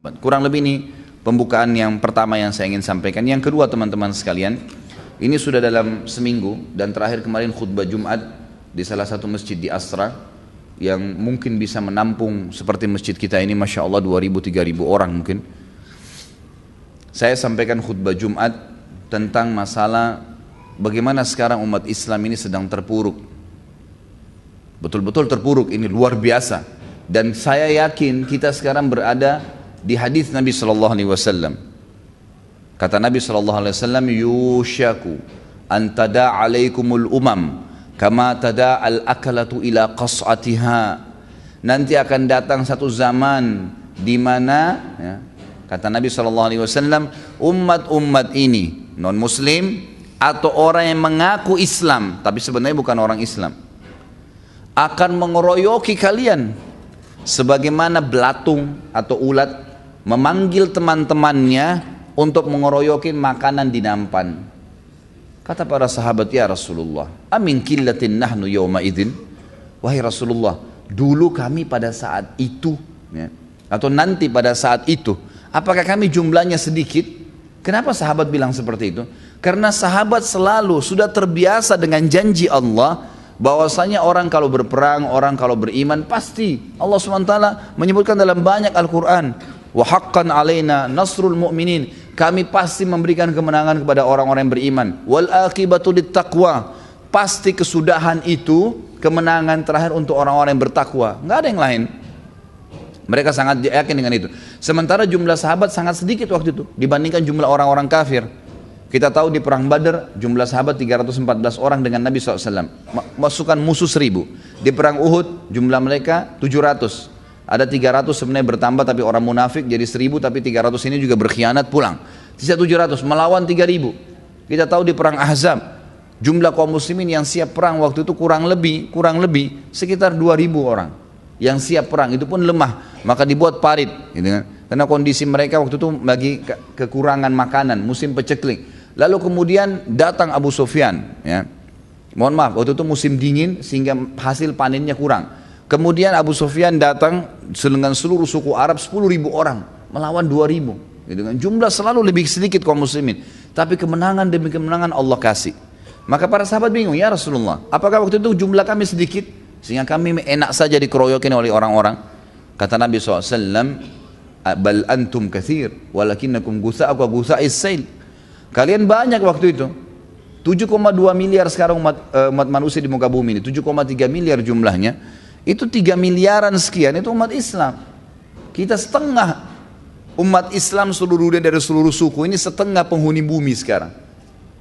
Kurang lebih ini pembukaan yang pertama yang saya ingin sampaikan. Yang kedua teman-teman sekalian, ini sudah dalam seminggu dan terakhir kemarin khutbah Jumat di salah satu masjid di Asra yang mungkin bisa menampung seperti masjid kita ini, Masya Allah 2.000-3.000 orang mungkin. Saya sampaikan khutbah Jumat tentang masalah bagaimana sekarang umat Islam ini sedang terpuruk. Betul-betul terpuruk, ini luar biasa. Dan saya yakin kita sekarang berada di hadis Nabi sallallahu alaihi wasallam. Kata Nabi sallallahu alaihi wasallam, "Yushaku an tada' alaikumul umam kama tada' al-akalatu ila qas'atiha." Nanti akan datang satu zaman di mana ya, kata Nabi sallallahu alaihi wasallam, umat-umat ini non muslim atau orang yang mengaku Islam tapi sebenarnya bukan orang Islam akan mengeroyoki kalian sebagaimana belatung atau ulat memanggil teman-temannya untuk mengeroyokin makanan di nampan. Kata para sahabat, ya Rasulullah, amin killatin nahnu yawma idzin. Wahai Rasulullah, dulu kami pada saat itu ya, atau nanti pada saat itu, apakah kami jumlahnya sedikit? Kenapa sahabat bilang seperti itu? Karena sahabat selalu sudah terbiasa dengan janji Allah bahwasanya orang kalau berperang, orang kalau beriman, pasti Allah SWT menyebutkan dalam banyak Al-Quran, wa haqqan alaina nasrul mu'minin, kami pasti memberikan kemenangan kepada orang-orang yang beriman, wal aqibatu littaqwa, pasti kesudahan itu kemenangan terakhir untuk orang-orang yang bertakwa, nggak ada yang lain. Mereka sangat yakin dengan itu. Sementara jumlah sahabat sangat sedikit waktu itu dibandingkan jumlah orang-orang kafir. Kita tahu di perang Badar jumlah sahabat 314 orang dengan Nabi SAW, masukan musuh 1000. Di perang Uhud jumlah mereka 700. Ada 300 sebenarnya bertambah tapi orang munafik jadi 1000, tapi 300 ini juga berkhianat pulang. Sisa 700 melawan 3000. Kita tahu di perang Ahzab jumlah kaum muslimin yang siap perang waktu itu kurang lebih sekitar 2000 orang yang siap perang, itu pun lemah, maka dibuat parit gitu kan? Karena kondisi mereka waktu itu lagi kekurangan makanan, musim peceklik. Lalu kemudian datang Abu Sufyan ya. Mohon maaf, waktu itu musim dingin sehingga hasil panennya kurang. Kemudian Abu Sufyan datang dengan seluruh suku Arab 10.000 orang melawan 2.000 gitu kan. Jumlah selalu lebih sedikit kaum muslimin, tapi kemenangan demi kemenangan Allah kasih. Maka para sahabat bingung, ya Rasulullah, apakah waktu itu jumlah kami sedikit sehingga kami enak saja dikeroyokin oleh orang-orang? Kata Nabi SAW, bal antum kathir walakinnakum gutha'u ka gutha'is sail. Kalian banyak waktu itu. 7,2 miliar sekarang umat manusia di muka bumi ini, 7,3 miliar jumlahnya. Itu 3 miliaran sekian itu umat Islam. Kita setengah umat Islam seluruh dunia dari seluruh suku, ini setengah penghuni bumi sekarang.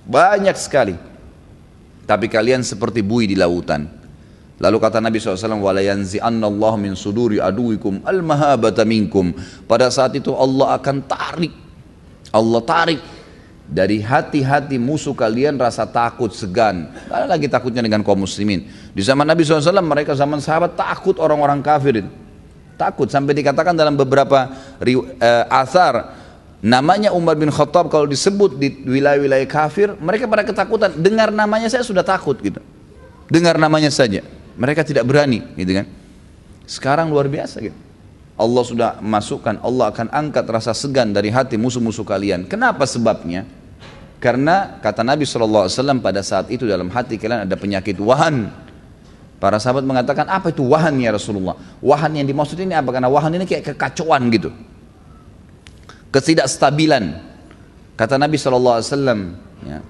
Banyak sekali. Tapi kalian seperti buih di lautan. Lalu kata Nabi SAW, wala yanzi'annallahu min suduri aduwikum al-mahabata minkum. Pada saat itu Allah akan tarik dari hati-hati musuh kalian rasa takut, segan. Tidak ada lagi takutnya dengan kaum muslimin. Di zaman Nabi SAW, mereka zaman sahabat takut orang-orang kafir. Takut, sampai dikatakan dalam beberapa athar, namanya Umar bin Khattab kalau disebut di wilayah-wilayah kafir, mereka pada ketakutan. Dengar namanya saya sudah takut gitu. Dengar namanya saja, mereka tidak berani gitu kan. Sekarang luar biasa gitu. Allah sudah masukkan, Allah akan angkat rasa segan dari hati musuh-musuh kalian. Kenapa sebabnya? Karena kata Nabi SAW pada saat itu dalam hati kalian ada penyakit wahan. Para sahabat mengatakan, apa itu wahan ya Rasulullah? Wahan yang dimaksud ini apa? Karena wahan ini kayak kekacauan gitu, ketidakstabilan. Kata Nabi SAW, ya,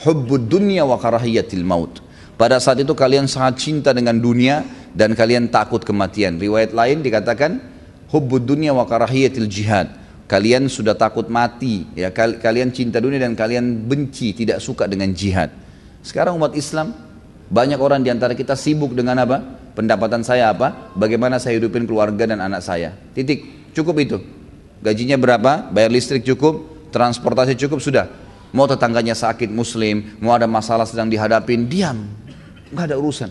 hubbud dunya wa karahiyatil maut. Pada saat itu kalian sangat cinta dengan dunia dan kalian takut kematian. Riwayat lain dikatakan hubbud dunya wa karahiyatil jihad. Kalian sudah takut mati, ya, kalian cinta dunia dan kalian benci, tidak suka dengan jihad. Sekarang umat Islam, banyak orang diantara kita sibuk dengan apa? Pendapatan saya apa? Bagaimana saya hidupin keluarga dan anak saya. Titik, cukup itu. Gajinya berapa? Bayar listrik cukup, transportasi cukup, sudah. Mau tetangganya sakit muslim, mau ada masalah sedang dihadapin, diam, nggak ada urusan.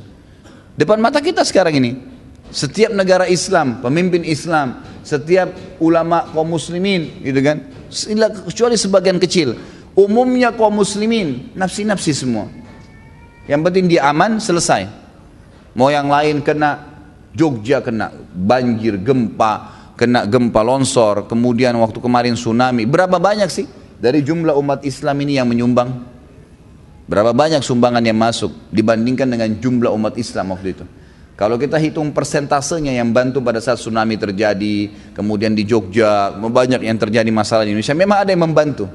Depan mata kita sekarang ini, setiap negara Islam, pemimpin Islam, setiap ulama kaum muslimin gitu kan, kecuali sebagian kecil, umumnya kaum muslimin nafsi-nafsi semua. Yang penting dia aman, selesai. Mau yang lain kena, Jogja kena banjir, gempa, kena gempa longsor, kemudian waktu kemarin tsunami. Berapa banyak sih dari jumlah umat Islam ini yang menyumbang? Berapa banyak sumbangan yang masuk dibandingkan dengan jumlah umat Islam waktu itu? Kalau kita hitung persentasenya yang bantu pada saat tsunami terjadi, kemudian di Jogja, banyak yang terjadi masalah di Indonesia, memang ada yang membantu.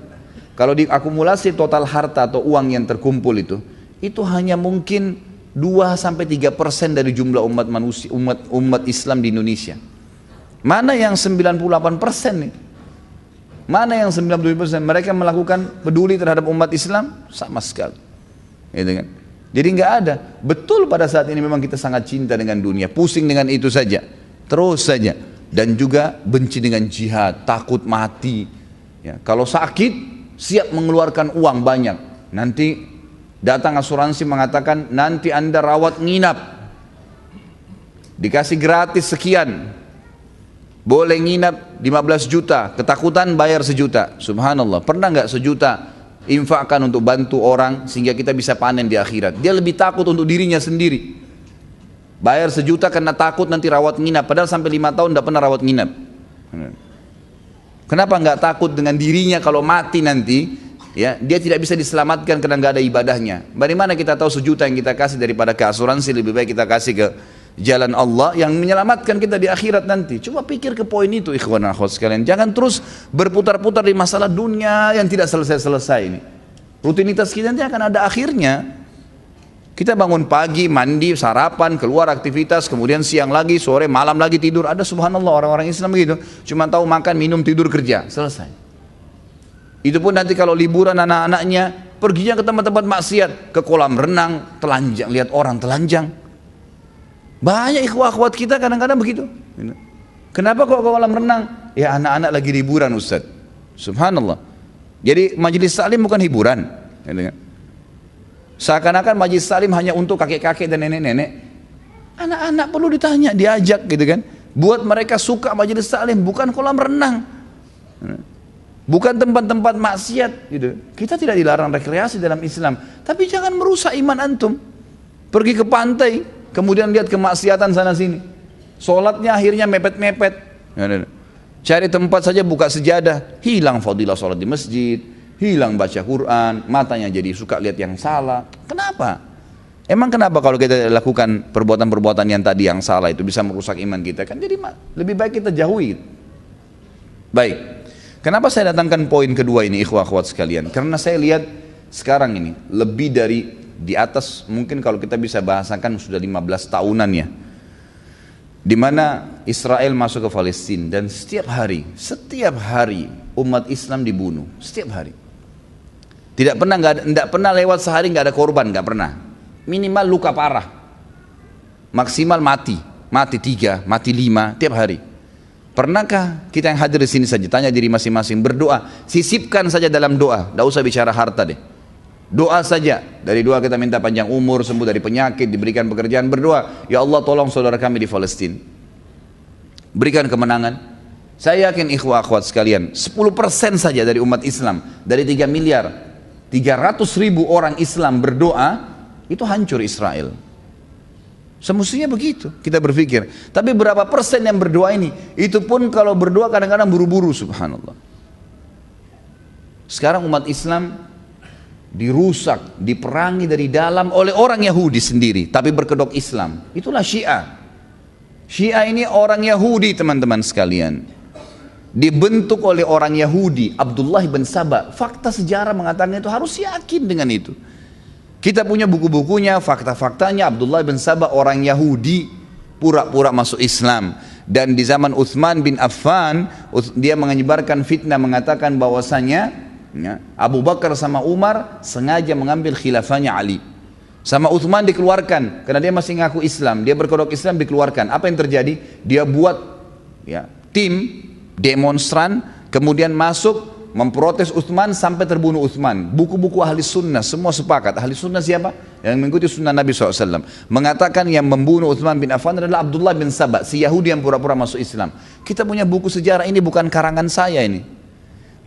Kalau diakumulasi total harta atau uang yang terkumpul itu hanya mungkin 2-3% dari jumlah umat manusia, umat Islam di Indonesia. Mana yang 98% nih? Mana yang 97%? Mereka melakukan peduli terhadap umat Islam? Sama sekali. Gitu kan? Jadi nggak ada. Betul pada saat ini memang kita sangat cinta dengan dunia, pusing dengan itu saja, terus saja, dan juga benci dengan jihad, takut mati. Ya, kalau sakit siap mengeluarkan uang banyak. Nanti datang asuransi mengatakan nanti Anda rawat nginap, dikasih gratis sekian, boleh nginap 15 juta, ketakutan bayar 1 juta. Subhanallah, pernah nggak 1 juta infakkan untuk bantu orang sehingga kita bisa panen di akhirat? Dia lebih takut untuk dirinya sendiri, bayar 1 juta karena takut nanti rawat nginap, padahal sampai 5 tahun tidak pernah rawat nginap. Kenapa nggak takut dengan dirinya kalau mati nanti, ya dia tidak bisa diselamatkan karena nggak ada ibadahnya? Bagaimana kita tahu 1 juta yang kita kasih daripada ke asuransi, lebih baik kita kasih ke jalan Allah yang menyelamatkan kita di akhirat nanti. Coba pikir ke poin itu, ikhwan akhwat sekalian. Jangan terus berputar-putar di masalah dunia yang tidak selesai-selesai ini. Rutinitas kita nanti akan ada akhirnya. Kita bangun pagi, mandi, sarapan, keluar aktivitas, kemudian siang lagi, sore, malam lagi tidur. Ada subhanallah orang-orang Islam begitu, cuma tahu makan, minum, tidur, kerja, selesai. Itu pun nanti kalau liburan anak-anaknya perginya ke tempat-tempat maksiat, ke kolam renang, telanjang, lihat orang telanjang. Banyak ikhwah-akhwat kita kadang-kadang begitu. Kenapa kok ke kolam renang? Ya anak-anak lagi liburan Ustaz. Subhanallah. Jadi majelis taklim bukan hiburan. Seakan-akan majelis taklim hanya untuk kakek-kakek dan nenek-nenek. Anak-anak perlu ditanya, diajak gitu kan. Buat mereka suka majelis taklim, bukan kolam renang. Bukan tempat-tempat maksiat gitu. Kita tidak dilarang rekreasi dalam Islam, tapi jangan merusak iman antum. Pergi ke pantai, kemudian lihat kemaksiatan sana sini. Sholatnya akhirnya mepet-mepet. Cari tempat saja buka sejadah, hilang fadilah sholat di masjid, hilang baca Quran, matanya jadi suka lihat yang salah. Kenapa? Emang kenapa kalau kita lakukan perbuatan-perbuatan yang tadi yang salah itu bisa merusak iman kita? Kan jadi lebih baik kita jauhi. Baik. Kenapa saya datangkan poin kedua ini ikhwah-akhwat sekalian? Karena saya lihat sekarang ini lebih dari di atas, mungkin kalau kita bisa bahasakan sudah 15 tahunan ya, di mana Israel masuk ke Palestina dan setiap hari umat Islam dibunuh, setiap hari. Tidak pernah lewat sehari nggak ada korban, nggak pernah. Minimal luka parah, maksimal mati 3, mati 5 tiap hari. Pernahkah kita yang hadir di sini saja tanya diri masing-masing, berdoa, sisipkan saja dalam doa, tidak usah bicara harta deh. Doa saja, dari doa kita minta panjang umur, sembuh dari penyakit, diberikan pekerjaan, berdoa, ya Allah tolong saudara kami di Palestina, berikan kemenangan. Saya yakin ikhwah akhwat sekalian, 10% saja dari umat Islam, dari 3 miliar 300 ribu orang Islam berdoa, itu hancur Israel. Semestinya begitu kita berpikir. Tapi berapa persen yang berdoa ini? Itu pun kalau berdoa kadang-kadang buru-buru, subhanallah. Sekarang umat Islam dirusak, diperangi dari dalam oleh orang Yahudi sendiri, tapi berkedok Islam. Itulah Syiah. Syiah ini orang Yahudi teman-teman sekalian. Dibentuk oleh orang Yahudi, Abdullah bin Saba. Fakta sejarah mengatakan itu, harus yakin dengan itu. Kita punya buku-bukunya, fakta-faktanya. Abdullah bin Saba orang Yahudi, pura-pura masuk Islam. Dan di zaman Uthman bin Affan, dia menyebarkan fitnah mengatakan bahwasanya ya, Abu Bakar sama Umar sengaja mengambil khilafahnya Ali. Sama Uthman dikeluarkan karena dia masih ngaku Islam, dia berkedok Islam, dikeluarkan. Apa yang terjadi? Dia buat ya, tim demonstran, kemudian masuk memprotes Uthman sampai terbunuh Uthman. Buku-buku ahli sunnah semua sepakat. Ahli sunnah siapa? Yang mengikuti sunnah Nabi SAW mengatakan yang membunuh Uthman bin Affan adalah Abdullah bin Saba, si Yahudi yang pura-pura masuk Islam. Kita punya buku sejarah, ini bukan karangan saya ini.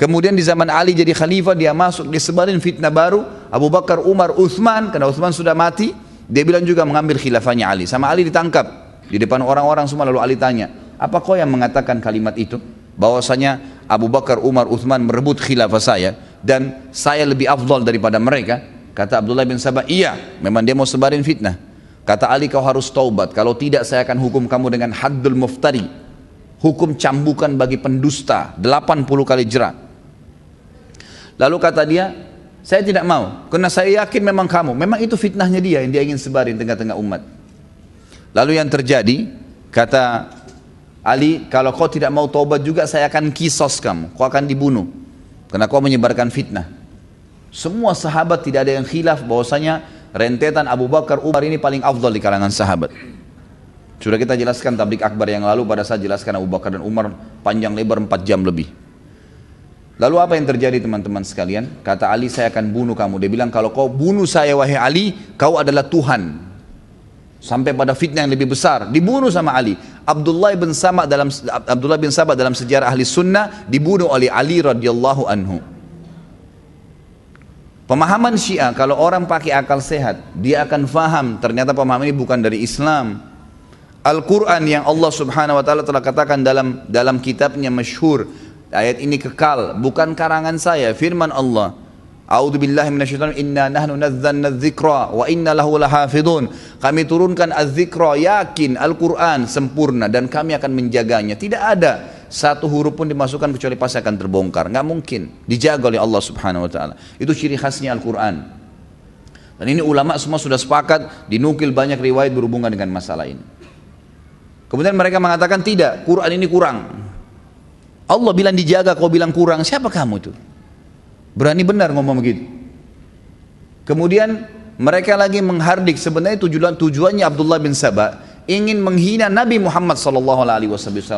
Kemudian di zaman Ali jadi khalifah, dia masuk, disebarin fitnah baru. Abu Bakar, Umar, Uthman, karena Uthman sudah mati, dia bilang juga mengambil khilafahnya Ali. Sama Ali ditangkap di depan orang-orang semua, lalu Ali tanya, Apa kau yang mengatakan kalimat itu? Bahwasanya Abu Bakar, Umar, Uthman merebut khilafah saya dan saya lebih afdal daripada mereka. Kata Abdullah bin Sabah, iya, memang dia mau sebarin fitnah. Kata Ali, kau harus taubat, kalau tidak saya akan hukum kamu dengan haddul muftari, hukum cambukan bagi pendusta, 80 kali jerat. Lalu kata dia, saya tidak mau, karena saya yakin memang kamu, memang itu fitnahnya dia yang dia ingin sebarin tengah-tengah umat. Lalu yang terjadi, kata Ali, kalau kau tidak mau taubat juga saya akan kisos kamu, kau akan dibunuh karena kau menyebarkan fitnah. Semua sahabat tidak ada yang khilaf bahwasanya rentetan Abu Bakar, Umar ini paling afdal di kalangan sahabat. Sudah kita jelaskan tablik akbar yang lalu, pada saat jelaskan Abu Bakar dan Umar panjang lebar 4 jam lebih. Lalu apa yang terjadi teman-teman sekalian? Kata Ali, saya akan bunuh kamu. Dia bilang, kalau kau bunuh saya wahai Ali, kau adalah Tuhan. Sampai pada fitnah yang lebih besar, dibunuh sama Ali. Abdullah bin Sabah dalam sejarah ahli sunnah dibunuh oleh Ali radhiyallahu anhu. Pemahaman Syiah, kalau orang pakai akal sehat, dia akan faham ternyata pemahaman ini bukan dari Islam. Al-Quran yang Allah subhanahu wa ta'ala telah katakan dalam kitabnya masyhur, ayat ini kekal, bukan karangan saya, firman Allah. A'udzubillahi minasyaitonir inna nahnu nazzalna dzikra wa inna lahu lahafidun. Kami turunkan az-dzikra, yakin Al-Quran sempurna dan kami akan menjaganya. Tidak ada satu huruf pun dimasukkan kecuali pasti akan terbongkar. Nggak mungkin, dijaga oleh Allah subhanahu wa ta'ala. Itu ciri khasnya Al-Quran. Dan ini ulama semua sudah sepakat, dinukil banyak riwayat berhubungan dengan masalah ini. Kemudian mereka mengatakan tidak, Quran ini kurang. Allah bilang dijaga, kau bilang kurang, siapa kamu itu? Berani benar ngomong begitu. Kemudian mereka lagi menghardik, sebenarnya tujuannya Abdullah bin Sabah ingin menghina Nabi Muhammad SAW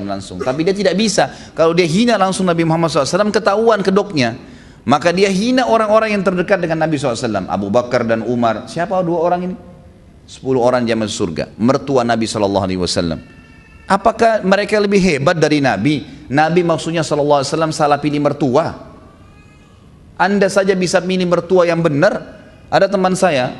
langsung, tapi dia tidak bisa. Kalau dia hina langsung Nabi Muhammad SAW, ketahuan kedoknya. Maka dia hina orang-orang yang terdekat dengan Nabi SAW, Abu Bakar dan Umar. Siapa 2 orang ini? 10 orang jamaah surga, mertua Nabi SAW. Apakah mereka lebih hebat dari Nabi? Nabi maksudnya SAW salah pilih mertua. Anda saja bisa pilih mertua yang benar. Ada teman saya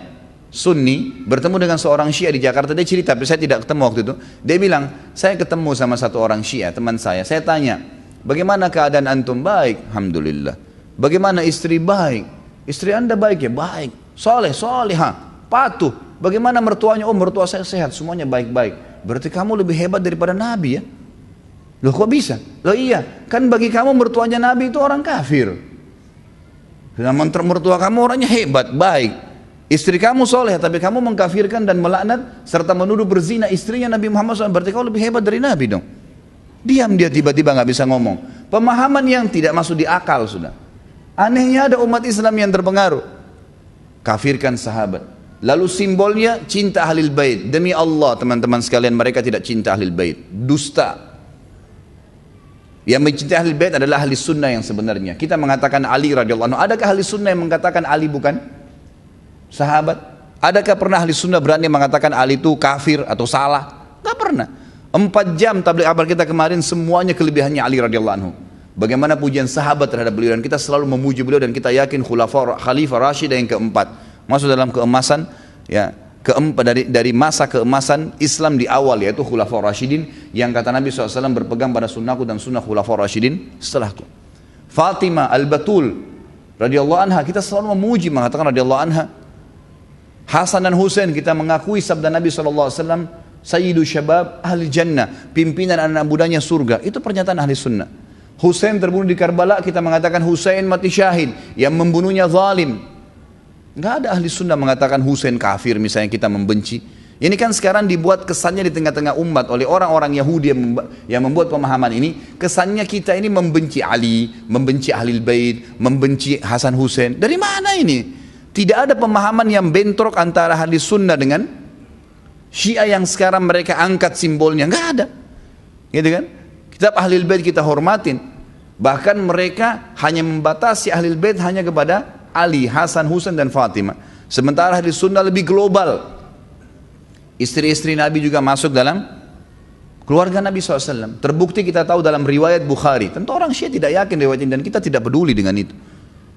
Sunni bertemu dengan seorang Syiah di Jakarta, dia cerita, tapi saya tidak ketemu waktu itu. Dia bilang, saya ketemu sama satu orang Syiah, teman saya tanya, bagaimana keadaan antum? Baik, alhamdulillah. Bagaimana istri? Baik. Istri anda baik? Ya baik. Soleh, solehah, patuh. Bagaimana mertuanya? Oh, mertua saya sehat, semuanya baik-baik. Berarti kamu lebih hebat daripada Nabi ya? Loh kok bisa? Loh iya, kan bagi kamu mertuanya Nabi itu orang kafir. Dan mertua kamu orangnya hebat, baik. Istri kamu soleh, tapi kamu mengkafirkan dan melaknat serta menuduh berzina istrinya Nabi Muhammad SAW. Berarti kau lebih hebat dari Nabi dong. Diam dia, tiba-tiba nggak bisa ngomong. Pemahaman yang tidak masuk di akal sudah. Anehnya ada umat Islam yang terpengaruh, kafirkan sahabat. Lalu simbolnya cinta ahlul bait. Demi Allah teman-teman sekalian, mereka tidak cinta ahlul bait, dusta. Yang mencintai ahlul bait adalah ahli sunnah yang sebenarnya. Kita mengatakan Ali radhiyallahu anhu. Adakah ahli sunnah yang mengatakan Ali bukan sahabat? Adakah pernah ahli sunnah berani mengatakan Ali itu kafir atau salah? Gak pernah. 4 jam tabligh akbar kita kemarin semuanya kelebihannya Ali radhiyallahu anhu. Bagaimana pujian sahabat terhadap beliau, dan kita selalu memuji beliau, dan kita yakin khalifah Rasyid yang keempat masuk dalam keemasan ya, dari masa keemasan Islam di awal, yaitu Khulafaur Rasyidin, yang kata Nabi SAW berpegang pada sunnahku dan sunnah Khulafaur Rasyidin setelahku. Fatimah Al-Batul radhiyallahu anha, kita selalu memuji, mengatakan radhiyallahu anha. Hasan dan Husain, kita mengakui sabda Nabi SAW, Sayyidu Syabab Ahli Jannah, pimpinan anak mudanya surga. Itu pernyataan ahli sunnah. Husain terbunuh di Karbala, kita mengatakan Husain mati syahid, yang membunuhnya zalim. Nggak ada ahli sunnah mengatakan Husain kafir misalnya, kita membenci. Ini kan sekarang dibuat kesannya di tengah-tengah umat oleh orang-orang Yahudi yang membuat pemahaman ini. Kesannya kita ini membenci Ali, membenci Ahlul Bait, membenci Hasan Husain. Dari mana ini? Tidak ada pemahaman yang bentrok antara ahli sunnah dengan Syiah yang sekarang mereka angkat simbolnya. Nggak ada, gitu kan? Kitab Ahlul Bait kita hormatin. Bahkan mereka hanya membatasi Ahlul Bait hanya kepada Ali, Hasan, Husain dan Fatimah. Sementara ahli sunnah lebih global. Istri-istri Nabi juga masuk dalam keluarga Nabi SAW. Terbukti kita tahu dalam riwayat Bukhari. Tentu orang Syiah tidak yakin riwayat ini, dan kita tidak peduli dengan itu.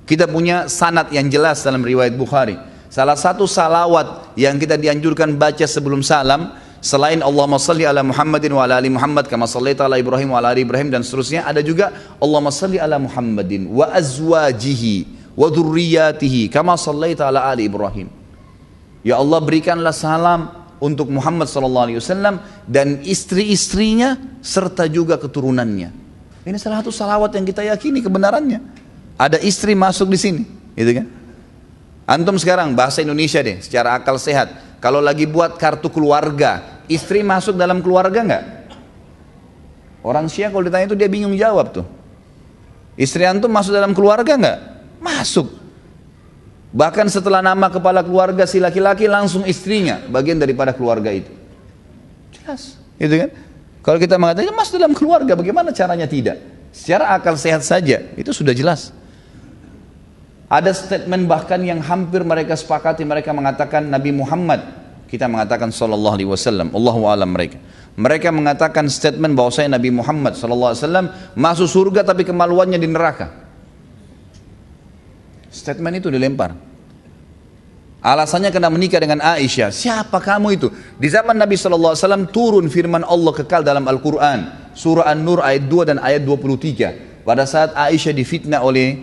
Kita punya sanad yang jelas dalam riwayat Bukhari. Salah satu salawat yang kita dianjurkan baca sebelum salam, Selain Allahumma salli ala Muhammadin wa ala ali Muhammad kama sallaita ala Ibrahim wa ala ali Ibrahim dan seterusnya, ada juga Allahumma salli ala Muhammadin wa azwajihi wa dhurriyyatihi kama sallaita ala ali Ibrahim. Ya Allah, berikanlah salam untuk Muhammad SAW dan istri-istrinya serta juga keturunannya. Ini salah satu salawat yang kita yakini kebenarannya. Ada istri masuk di sini, gitu kan? Antum sekarang bahasa Indonesia deh, secara akal sehat. Kalau lagi buat kartu keluarga, istri masuk dalam keluarga nggak? Orang Syiah kalau ditanya itu dia bingung jawab tuh. Istri antum masuk dalam keluarga nggak? Masuk. Bahkan setelah nama kepala keluarga si laki-laki langsung istrinya, bagian daripada keluarga itu. Jelas, gitu kan? Kalau kita mengatakan masuk dalam keluarga, bagaimana caranya tidak? Secara akal sehat saja, itu sudah jelas. Ada statement bahkan yang hampir mereka sepakati, mereka mengatakan Nabi Muhammad, kita mengatakan sallallahu alaihi wasallam, Allahu a'lam mereka. Mereka mengatakan statement bahwasanya Nabi Muhammad sallallahu alaihi wasallam masuk surga tapi kemaluannya di neraka. Statement itu dilempar. Alasannya karena menikah dengan Aisyah. Siapa kamu itu? Di zaman Nabi sallallahu alaihi wasallam turun firman Allah kekal dalam Al-Qur'an, surah An-Nur ayat 2 dan ayat 23. Pada saat Aisyah difitnah oleh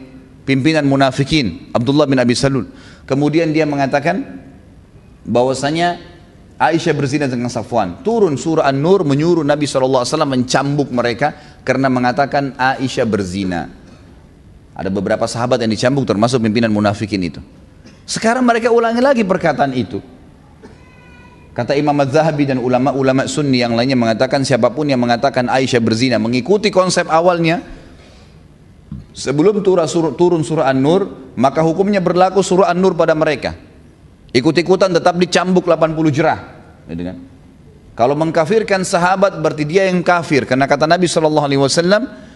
pimpinan munafikin Abdullah bin Abi Salul, kemudian dia mengatakan bahwasanya Aisyah berzina dengan Safwan. Turun surah An-Nur menyuruh Nabi SAW mencambuk mereka karena mengatakan Aisyah berzina. Ada beberapa sahabat yang dicambuk termasuk pimpinan munafikin itu. Sekarang mereka ulangi lagi perkataan itu. Kata Imam Az-Zahabi dan ulama-ulama Sunni yang lainnya mengatakan siapapun yang mengatakan Aisyah berzina mengikuti konsep awalnya, sebelum turun surah An-Nur, maka hukumnya berlaku surah An-Nur pada mereka. Ikut-ikutan tetap dicambuk 80 jerah. Gitu kan? Kalau mengkafirkan sahabat berarti dia yang kafir. Karena kata Nabi SAW,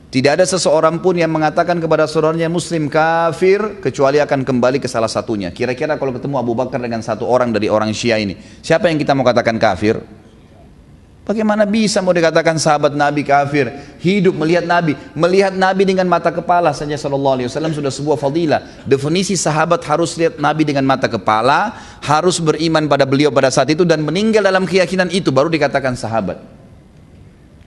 tidak ada seseorang pun yang mengatakan kepada saudaranya muslim kafir kecuali akan kembali ke salah satunya. Kira-kira kalau ketemu Abu Bakar dengan satu orang dari orang Syiah ini, siapa yang kita mau katakan kafir? Bagaimana bisa mau dikatakan sahabat Nabi kafir? Hidup melihat Nabi dengan mata kepala saja sallallahu alaihi wasallam sudah sebuah fadilah. Definisi sahabat harus lihat Nabi dengan mata kepala, harus beriman pada beliau pada saat itu dan meninggal dalam keyakinan itu baru dikatakan sahabat.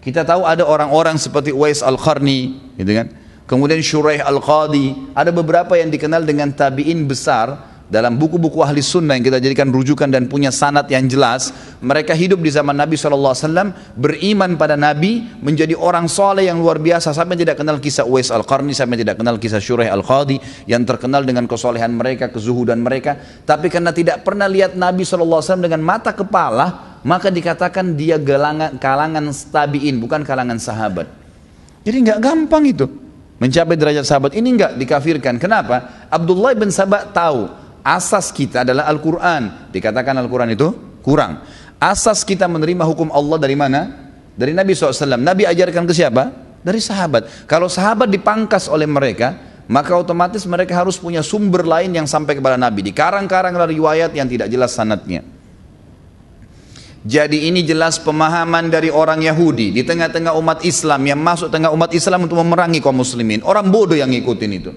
Kita tahu ada orang-orang seperti Uwais Al-Qarni, gitu kan? Kemudian Shuraih Al-Qadi, ada beberapa yang dikenal dengan tabi'in besar. Dalam buku-buku ahli sunnah yang kita jadikan rujukan dan punya sanad yang jelas, mereka hidup di zaman Nabi SAW, beriman pada Nabi, menjadi orang soleh yang luar biasa, sampai tidak kenal kisah Uwais Al-Qarni, sampai tidak kenal kisah Shuraih Al-Qadi, yang terkenal dengan kesolehan mereka, kezuhudan mereka. Tapi karena tidak pernah lihat Nabi SAW dengan mata kepala, maka dikatakan dia kalangan tabi'in, bukan kalangan sahabat. Jadi nggak gampang itu mencapai derajat sahabat. Ini nggak dikafirkan. Kenapa? Abdullah bin Sabah tahu asas kita adalah Al-Quran. Dikatakan Al-Quran itu kurang. Asas kita menerima hukum Allah dari mana? Dari Nabi SAW. Nabi ajarkan ke siapa? Dari sahabat. Kalau sahabat dipangkas oleh mereka, maka otomatis mereka harus punya sumber lain yang sampai kepada Nabi. Dikarang-karang dari riwayat yang tidak jelas sanadnya. Jadi ini jelas pemahaman dari orang Yahudi di tengah-tengah umat Islam yang masuk tengah umat Islam untuk memerangi kaum muslimin. Orang bodoh yang ngikutin itu.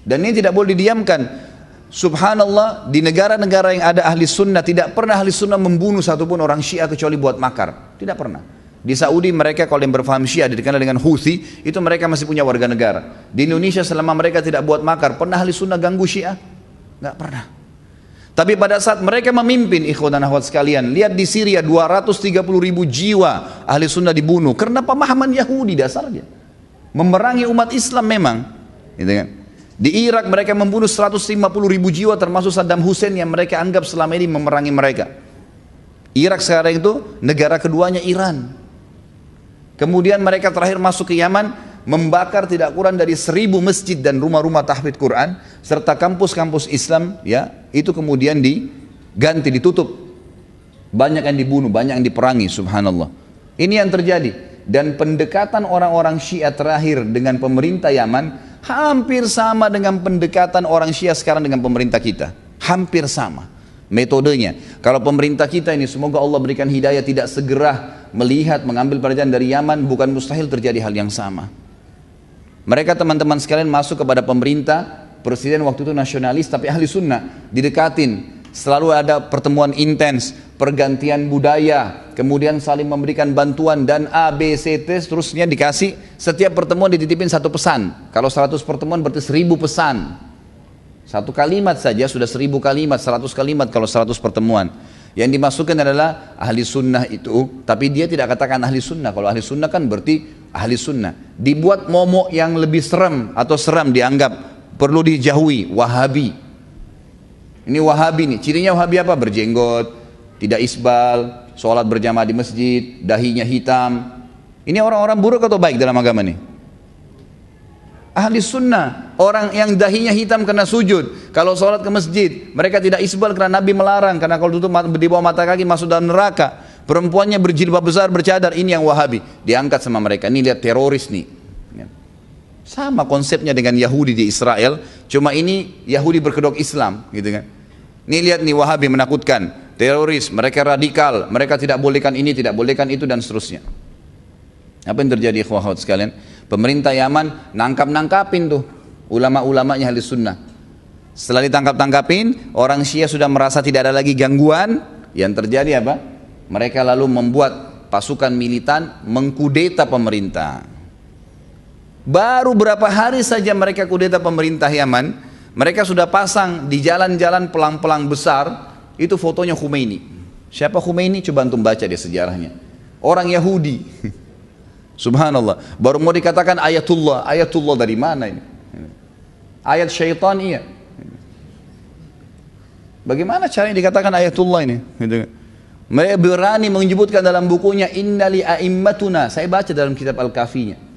Dan ini tidak boleh didiamkan. Subhanallah, di negara-negara yang ada ahli sunnah, tidak pernah ahli sunnah membunuh satupun orang Syiah kecuali buat makar. Tidak pernah. Di Saudi mereka kalau yang berfaham Syiah dikenal dengan Houthi, itu mereka masih punya warga negara. Di Indonesia selama mereka tidak buat makar, pernah ahli sunnah ganggu Syiah? Nggak pernah. Tapi pada saat mereka memimpin, ikhwan dan akhwat sekalian, lihat di Syria 230.000 jiwa ahli sunnah dibunuh karena pemahaman Yahudi dasarnya. Memerangi umat Islam memang, gitu kan? Di Irak mereka membunuh 150.000 jiwa termasuk Saddam Hussein yang mereka anggap selama ini memerangi mereka. Irak sekarang itu negara keduanya Iran. Kemudian mereka terakhir masuk ke Yaman, membakar tidak kurang dari 1.000 masjid dan rumah-rumah tahfidz Quran serta kampus-kampus Islam, ya, itu kemudian diganti, ditutup. Banyak yang dibunuh, banyak yang diperangi, subhanallah. Ini yang terjadi. Dan pendekatan orang-orang Syiah terakhir dengan pemerintah Yaman hampir sama dengan pendekatan orang Syiah sekarang dengan pemerintah kita. Hampir sama metodenya. Kalau pemerintah kita ini, semoga Allah berikan hidayah, tidak segera melihat, mengambil pelajaran dari Yaman, bukan mustahil terjadi hal yang sama. Mereka teman-teman sekalian masuk kepada pemerintah, presiden waktu itu nasionalis tapi ahli sunnah, didekatin. selalu ada pertemuan intens, pergantian budaya, kemudian saling memberikan bantuan dan A, B, C, T, seterusnya dikasih. Setiap pertemuan dititipin satu pesan. Kalau 100 pertemuan berarti 1000 pesan. Satu kalimat saja sudah 1000 kalimat, 100 kalimat kalau 100 pertemuan. Yang dimasukkan adalah ahli sunnah itu, tapi dia tidak katakan ahli sunnah. Kalau ahli sunnah kan berarti ahli sunnah. Dibuat momok yang lebih serem atau seram dianggap, perlu dijauhi, Wahabi. Ini Wahabi nih, cirinya Wahabi apa? Berjenggot, tidak isbal, sholat berjamaah di masjid, dahinya hitam. Ini orang-orang buruk atau baik dalam agama nih? Ahli sunnah, orang yang dahinya hitam karena sujud. Kalau sholat ke masjid, mereka tidak isbal karena Nabi melarang. Karena kalau tutup di bawah mata kaki masuk dalam neraka. Perempuannya berjilbab besar, bercadar, ini yang Wahabi. Diangkat sama mereka, ini lihat teroris nih. Sama konsepnya dengan Yahudi di Israel, cuma ini Yahudi berkedok Islam, gitu kan. Ini lihat nih Wahabi menakutkan, teroris, mereka radikal, mereka tidak bolehkan ini, tidak bolehkan itu dan seterusnya. Apa yang terjadi ikhwah sekalian? Pemerintah Yaman nangkapin tuh ulama-ulamanya ahli sunnah. Setelah ditangkap-tangkapin, orang Syiah sudah merasa tidak ada lagi gangguan. Yang terjadi apa? Mereka lalu membuat pasukan militan mengkudeta pemerintah. Baru berapa hari saja mereka kudeta pemerintah Yaman, mereka sudah pasang di jalan-jalan pelang-pelang besar, itu fotonya Khomeini. Siapa Khomeini? Coba antum baca dia sejarahnya. Orang Yahudi. Subhanallah, baru mau dikatakan ayatullah. Ayatullah dari mana ini? Ayat syaitan iya. Bagaimana caranya dikatakan ayatullah ini? Mereka berani menyebutkan dalam bukunya innali a'immatuna. Saya baca dalam kitab Al-Kafinya.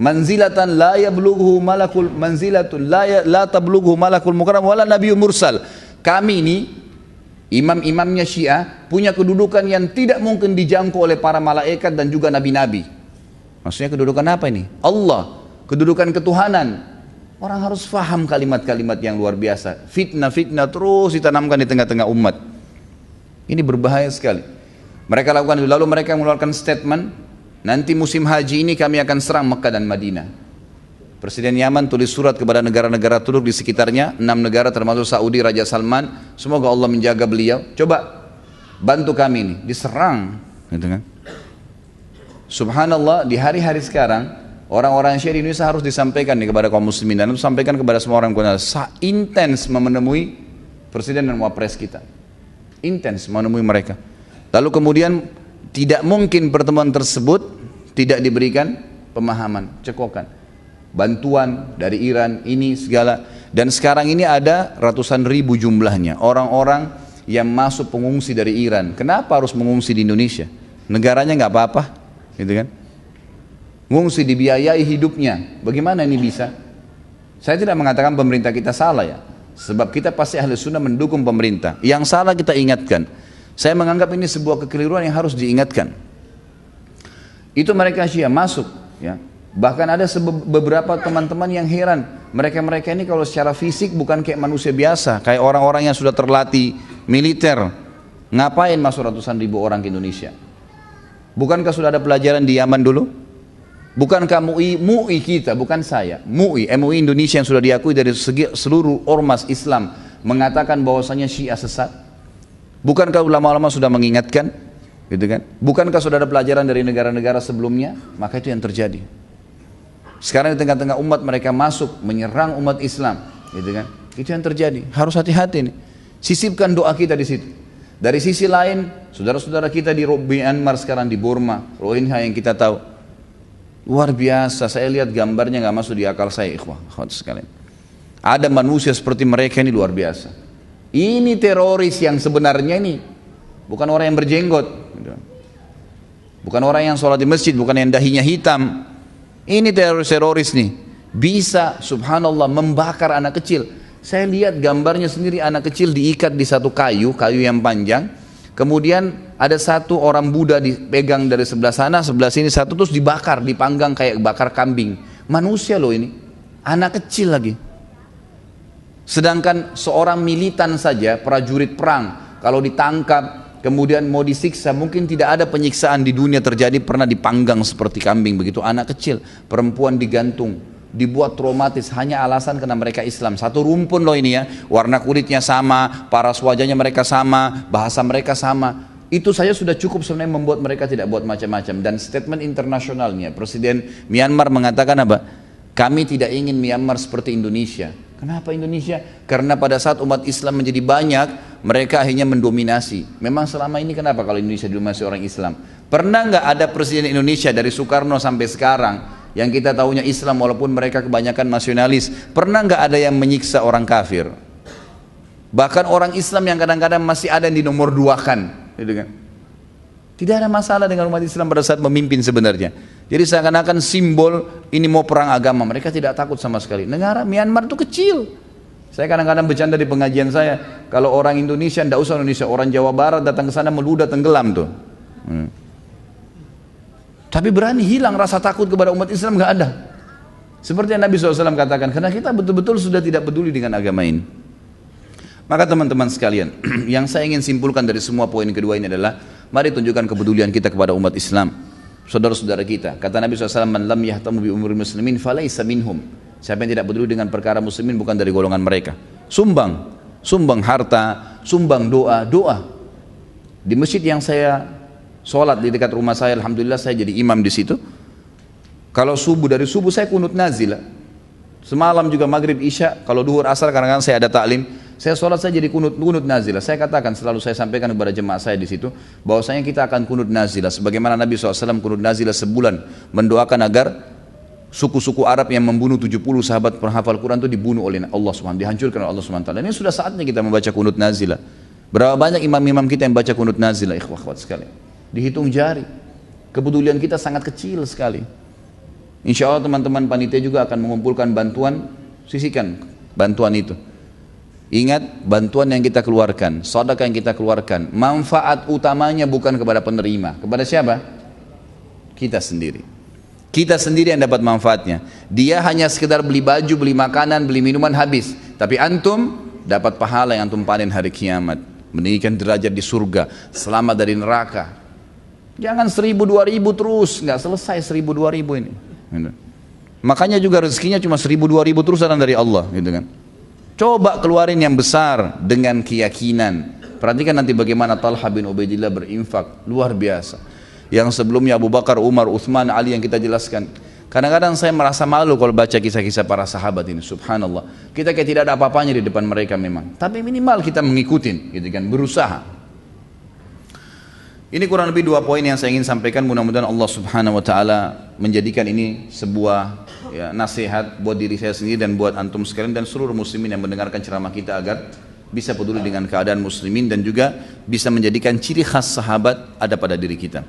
Manzilatan la yablughu malakul manzilatun la tablughu malakul mukarram wala nabiyyun mursal. Kami ini imam-imamnya Syiah punya kedudukan yang tidak mungkin dijangkau oleh para malaikat dan juga nabi-nabi. Maksudnya kedudukan apa ini? Allah, kedudukan ketuhanan. Orang harus faham kalimat-kalimat yang luar biasa. Fitnah-fitnah terus ditanamkan di tengah-tengah umat. Ini berbahaya sekali. Mereka lakukan itu, lalu mereka mengeluarkan statement, nanti musim haji ini kami akan serang Mekah dan Madinah. Presiden Yaman tulis surat kepada negara-negara Turk di sekitarnya, 6 negara termasuk Saudi, Raja Salman, semoga Allah menjaga beliau. Coba bantu kami ini, diserang, gitu kan? Subhanallah, di hari-hari sekarang orang-orang Syiah di Indonesia harus disampaikan nih kepada kaum muslimin dan sampaikan kepada semua orang intens menemui presiden dan wapres kita, intens menemui mereka. Lalu kemudian tidak mungkin pertemuan tersebut tidak diberikan pemahaman, cekokan, bantuan dari Iran ini segala. Dan sekarang ini ada ratusan ribu jumlahnya orang-orang yang masuk pengungsi dari Iran. Kenapa harus mengungsi di Indonesia? Negaranya nggak apa-apa, gitu kan? Mengungsi dibiayai hidupnya. Bagaimana ini bisa? Saya tidak mengatakan pemerintah kita salah ya, sebab kita pasti ahli sunnah mendukung pemerintah. Yang salah kita ingatkan. Saya menganggap ini sebuah kekeliruan yang harus diingatkan. Itu mereka Syiah masuk, ya. Bahkan ada beberapa teman-teman yang heran, mereka-mereka ini kalau secara fisik bukan kayak manusia biasa, kayak orang-orang yang sudah terlatih militer. Ngapain masuk ratusan ribu orang ke Indonesia? Bukankah sudah ada pelajaran di Yaman dulu? Bukankah MUI kita, bukan saya, MUI Indonesia yang sudah diakui dari seluruh ormas Islam mengatakan bahwasanya Syiah sesat? Bukankah ulama-ulama sudah mengingatkan, gitu kan? Bukankah sudah ada pelajaran dari negara-negara sebelumnya? Maka itu yang terjadi. Sekarang di tengah-tengah umat mereka masuk menyerang umat Islam, gitu kan? Itu yang terjadi. Harus hati-hati nih. Sisipkan doa kita di situ. Dari sisi lain, saudara-saudara kita di Myanmar sekarang, di Burma, Rohingya yang kita tahu, luar biasa. Saya lihat gambarnya nggak masuk di akal saya, ikhwah sekalian. Ada manusia seperti mereka ini luar biasa. Ini teroris yang sebenarnya ini, bukan orang yang berjenggot, bukan orang yang sholat di masjid, bukan yang dahinya hitam. Ini teroris nih, bisa subhanallah membakar anak kecil. Saya lihat gambarnya sendiri, anak kecil diikat di satu kayu yang panjang. Kemudian ada satu orang Buddha dipegang dari sebelah sana, sebelah sini satu, terus dibakar, dipanggang kayak bakar kambing. Manusia loh ini, anak kecil lagi. Sedangkan seorang militan saja, prajurit perang, kalau ditangkap, kemudian mau disiksa, mungkin tidak ada penyiksaan di dunia terjadi pernah dipanggang seperti kambing begitu. Anak kecil, perempuan digantung, dibuat traumatis hanya alasan karena mereka Islam. Satu rumpun loh ini ya, warna kulitnya sama, paras wajahnya mereka sama, bahasa mereka sama. Itu saja sudah cukup sebenarnya membuat mereka tidak buat macam-macam. Dan statement internasionalnya, Presiden Myanmar mengatakan apa? Kami tidak ingin Myanmar seperti Indonesia. Kenapa Indonesia? Karena pada saat umat Islam menjadi banyak, mereka akhirnya mendominasi. Memang selama ini kenapa kalau Indonesia didominasi orang Islam? Pernah nggak ada Presiden Indonesia dari Soekarno sampai sekarang yang kita tahunya Islam walaupun mereka kebanyakan nasionalis? Pernah nggak ada yang menyiksa orang kafir? Bahkan orang Islam yang kadang-kadang masih ada yang di nomor 2 kan, gitu kan? Tidak ada masalah dengan umat Islam pada saat memimpin sebenarnya. Jadi seakan-akan simbol ini mau perang agama, mereka tidak takut sama sekali. Negara Myanmar itu kecil. Saya kadang-kadang bercanda di pengajian saya, kalau orang Indonesia, tidak usah Indonesia, orang Jawa Barat datang ke sana meludah tenggelam tuh. Tapi berani hilang rasa takut kepada umat Islam, nggak ada. Seperti yang Nabi SAW katakan, karena kita betul-betul sudah tidak peduli dengan agama ini. Maka teman-teman sekalian, yang saya ingin simpulkan dari semua poin kedua ini adalah, mari tunjukkan kepedulian kita kepada umat Islam, saudara-saudara kita. Kata Nabi SAW, man lam yahtamu bi umuri muslimin falaysa minhum. Siapa yang tidak peduli dengan perkara muslimin bukan dari golongan mereka. Sumbang harta, sumbang doa. Di masjid yang saya sholat di dekat rumah saya, alhamdulillah saya jadi imam di situ. Kalau dari subuh saya kunut nazilah. Semalam juga maghrib isya, kalau duhur asar kadang-kadang saya ada taklim, saya sholat saya jadi kunut nazilah. Saya katakan, selalu saya sampaikan kepada jemaah saya di situ, bahwasanya kita akan kunut nazilah sebagaimana Nabi SAW kunut nazilah sebulan, mendoakan agar suku-suku Arab yang membunuh 70 sahabat penghafal Quran itu dibunuh oleh Allah SWT, dihancurkan oleh Allah SWT. Ini sudah saatnya kita membaca kunut nazilah. Berapa banyak imam-imam kita yang baca kunut nazilah, ikhwah-ikhwat sekalian, dihitung jari. Kepedulian kita sangat kecil sekali. Insya Allah teman-teman panitia juga akan mengumpulkan bantuan, sisihkan bantuan itu. Ingat, bantuan yang kita keluarkan, sedekah yang kita keluarkan, manfaat utamanya bukan kepada penerima. Kepada siapa? Kita sendiri. Kita sendiri yang dapat manfaatnya. Dia hanya sekedar beli baju, beli makanan, beli minuman, habis. Tapi antum dapat pahala yang antum panen hari kiamat, meninggikan derajat di surga, selamat dari neraka. Jangan 1000-2000 terus, nggak selesai 1000-2000 ini. Makanya juga rezekinya cuma 1000-2000 terus datang dari Allah, gitu kan. Coba keluarin yang besar dengan keyakinan. Perhatikan nanti bagaimana Talha bin Ubaidillah berinfak, luar biasa. Yang sebelumnya Abu Bakar, Umar, Uthman, Ali yang kita jelaskan. Kadang-kadang saya merasa malu kalau baca kisah-kisah para sahabat ini, subhanallah. Kita kayak tidak ada apa-apanya di depan mereka memang. Tapi minimal kita mengikutin, gitu kan, berusaha. Ini kurang lebih 2 poin yang saya ingin sampaikan. Mudah-mudahan Allah Subhanahu wa taala menjadikan ini sebuah nasihat buat diri saya sendiri dan buat antum sekalian dan seluruh muslimin yang mendengarkan ceramah kita, agar bisa peduli dengan keadaan muslimin dan juga bisa menjadikan ciri khas sahabat ada pada diri kita.